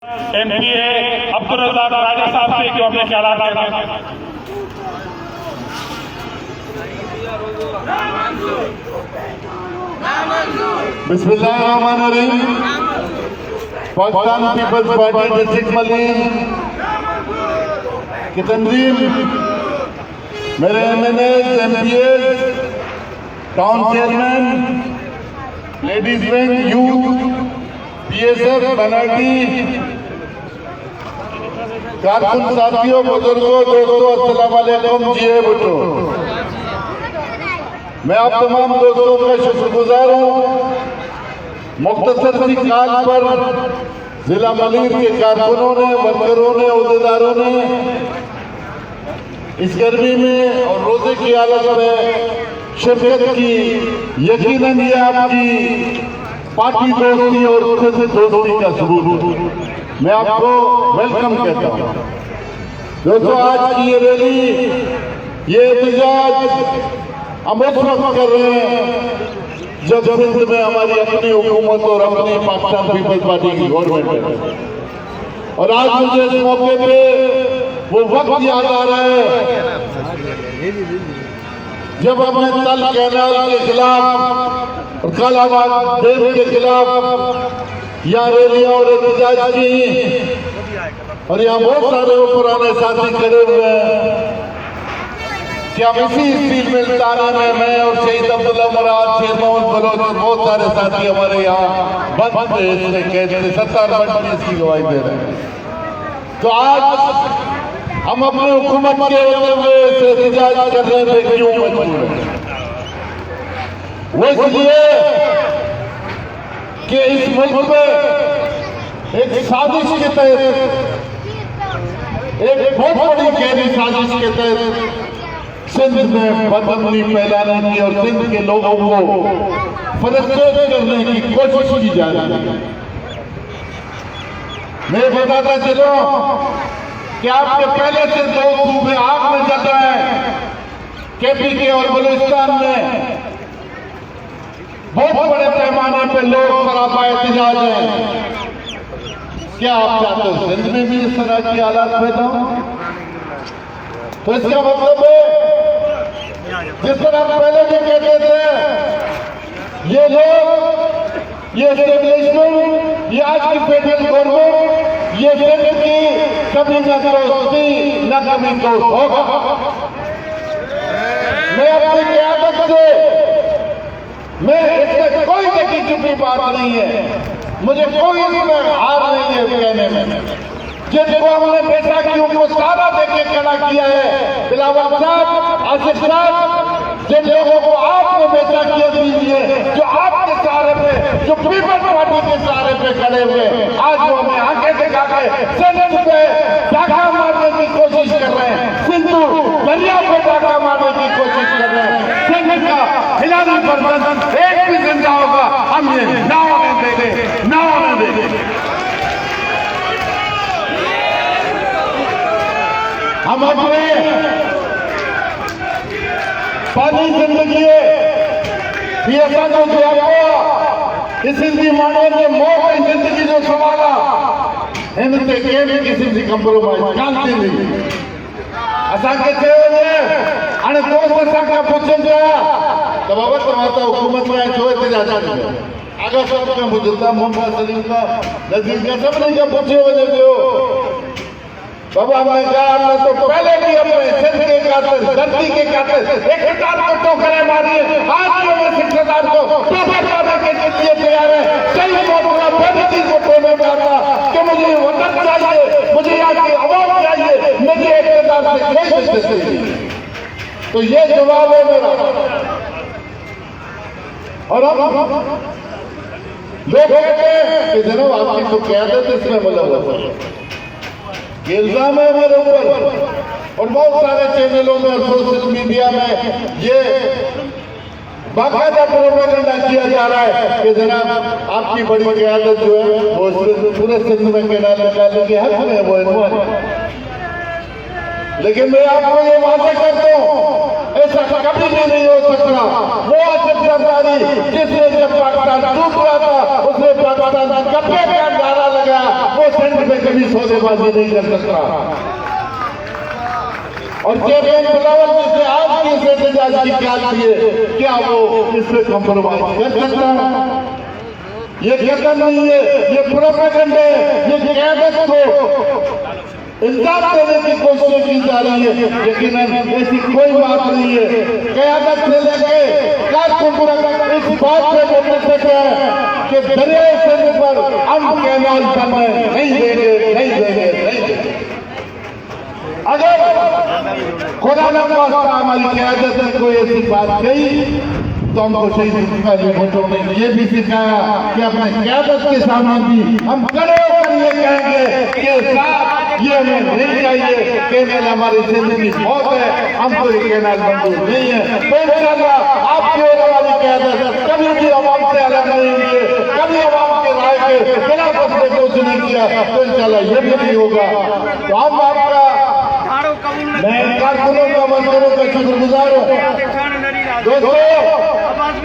MPA अब्दुल-रज़ाक राजा साहब से जो अपने ख्यालात रखें। बिस्मिल्लाहिर्रहमानिर्रहीम। पाकिस्तान पीपल्स पार्टी डिस्ट्रिक्ट मलीन की तंजीम, मेरे MNAs, MPAs, town chairman, ladies wing, youth, PSF, minority, कारकुन साथियों, बुजुर्गों, दोस्तों, अस्सलाम वालेकुम। जी भुट्टो, मैं आप तमाम दोस्तों का शुक्रगुजार हूँ। मुख्तसर सी काल पर जिला मलीर के कारकुनों ने, वर्करों ने, अहदेदारों ने इस गर्मी में और रोजे की हालत में शिरकत की। यकीनन ये आपकी पार्टी दोस्ती और खुद दोस्ती का सबूत। मैं आपको वेलकम कहता हूँ। दोस्तों, आज की ये रैली, ये एहतजाज हम उस वक्त कर रहे हैं जब सिंध में हमारी अपनी हुकूमत और अपनी पाकिस्तान पीपल्स पार्टी की गवर्नमेंट है। और आज मुझे इस मौके पे वो वक्त याद आ रहा है जब हमने तल कैनाल के खिलाफ और कालाबाग डैम के खिलाफ यहाँ रैलियां और एहतजाज की, और यहाँ बहुत सारे पुराने साथी खड़े हुए हैं कि हम इसी स्टील मिल तारा में मैं और शहीद अब्दुल्ला मुराद, शेर मोहम्मद बलोच और बहुत सारे साथी हमारे यहाँ बंद थे, इसमें कैद थे, 70 बंद इसकी गवाही दे रहे हैं। तो आज हम अपनी हुकूमत के होते हुए एहतजाज करने पे क्यों मजबूर हैं? वो इसलिए कि इस मुल्क में एक साजिश के तहत, एक बहुत बड़ी गहरी साजिश के तहत सिंध में बदअमनी फैलाने की और सिंध के लोगों को फ्रस्ट्रेट करने की कोशिश की जा रही है। मैं बताता चलो कि आपके पहले से दो सूबे आग में चल रहे हैं। KPK और बलूचिस्तान में बहुत बड़े पैमाने पर लोग सरापा एहतजाज हैं। क्या आप चाहते हो सिंध में भी इस तरह की हालात पैदा हो? तो इसका मतलब है, जिस तरह पहले भी कहते थे, ये लोग, ये एस्टेब्लिशमेंट, ये आज की फेडरल गवर्नमेंट, ये सिंध की कभी न दोस्ती न कभी दोस्त होगा। मैं अपनी क़यादत से, मैं इसमें कोई देखी चुपी बात नहीं है, मुझे कोई इसमें हार नहीं है कहने में। जिनको हमने बैसाखियों को सारा देके खड़ा किया है, बिलावल साहब, आसिफ साहब, जिन लोगों को आपने बैसाखियां दीजिए, जो आपके सहारे पे, जो पीपल्स पार्टी के सहारे पे खड़े हुए, आज वो हमें आंखें दिखा के सिंध पे डाका मारने की कोशिश कर रहे हैं, सिंधु दरिया पे डाका मारने की कोशिश कर रहे हैं। सिंध का खिलाड़ी बर्तन एक भी जिंदा होगा हम ये ना होने देंगे, ना होने देंगे। हम अपने पानी जिंदगी ऐसा जो दिया इस हिंदी मानव ने मौत की जिंदगी जो संभाला इनसे केवल किसी से कंप्रोमाइज कांति नहीं। असा के चयोने अने दोस्त असांखा पुछंदा त बाबा तव्हां हुकूमत में छो एहतजाज कयो? आगा सब खां पुछंदा, मोहम्मद सलीम का, नज़ीर का, सभिनी खां पुछियो वञे पियो। बाबा हमने कहा, हमने तो पहले भी अपने सिंध के खातिर, धरती के खातिर 1000 को टोकरे मारी, आज भी हमें 6000 को टोकरे मारने के लिए तैयार है। कई मौका पहली चीज को टोने मारना कि मुझे वतन चाहिए, मुझे यहाँ की आवाज चाहिए, मुझे इक़्तिदार से कोई दिलचस्पी नहीं। तो ये जवाब है मेरा। और अब लोग कहते हैं कि जनाब आपकी तो क़यादत इसमें मुलव्वस है, इल्जाम है मेरे ऊपर। और बहुत सारे चैनलों में और सोशल मीडिया में ये बाकायदा प्रोपेगेंडा किया जा रहा है कि जनाब आपकी बड़ी क़यादत जो है वो पूरे सिंध में कैनाल निकालने के हक में वो इन्वॉल्व है। लेकिन मैं आपको ये वादा करता हूँ, ऐसा कभी भी नहीं हो सकता। वो आसिफ जरदारी जिसने जब पाकिस्तान टूट रहा था, उसने पाकिस्तान कब्जे का नारा लगाया, वो सिंध में कभी सौदेबाजी नहीं कर सकता। और चेयरमैन बिलावल जिसे आज की एहतजाज की क्याद दिए, क्या वो इस पे कॉम्प्रोमाइज कर सकता है? ये कहता नहीं है, ये प्रोपेगेंडा है, ये क़यादत को इल्जाम देने की कोशिश की जा रही है, लेकिन ऐसी कोई बात नहीं है। क़यादत से लेके कारकुन इस बात पे मुतफ़िक़ है कि दरियाए सिंध पर हम कैनाल बनने नहीं देंगे, नहीं देंगे, नहीं देंगे। अगर खुदा न खास्ता हमारी क़यादत ने कोई ऐसी बात कही तो हमको शहीद मुस्तफा भुट्टो ने ये भी सिखाया कि अपने क़यादत के सामने भी हम खड़े होकर ये कहेंगे कि साहब ये हमें नहीं चाहिए, कैनाल हमारी जिंदगी बहुत है, हमको ये कैनाल मंजूर नहीं है। तो इंशाअल्लाह आपकी और हमारी क़यादत कभी भी अवाम से अलग नहीं हुई, कभी अवाम के राय के खिलाफ उसने कुछ नहीं किया, तो इंशाअल्लाह ये भी नहीं होगा। तो हम आपका मैं कारकुनों का मंजरों का शुक्रगुजार हूँ। दोस्तों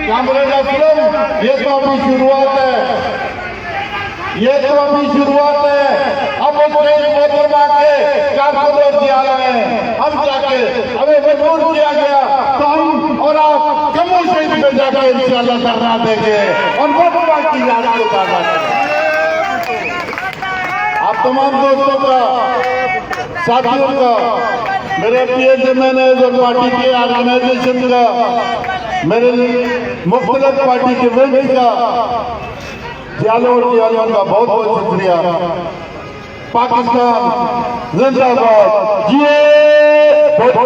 कामरेड असलम, ये तो अभी शुरुआत है, ये तो अभी शुरुआत है। अब उस मोहतरमा के कारकुनों की आ रहे हैं, हम जाके हमें मजबूर किया गया तो हम और आप कमो शहीद में जाकर इंशाअल्लाह धरना देंगे और मोहतरमा की याद को ताज़ा करेंगे। आप तमाम दोस्तों का, साथियों का, मेरे पीएचए मैनेजर पार्टी के ऑर्गेनाइजेशन का, मेरे मुख्तलिफ पार्टी के वेंच का, जियालों और जियालों का बहुत बहुत शुक्रिया। पाकिस्तान जिंदाबाद, जिए भुट्टो।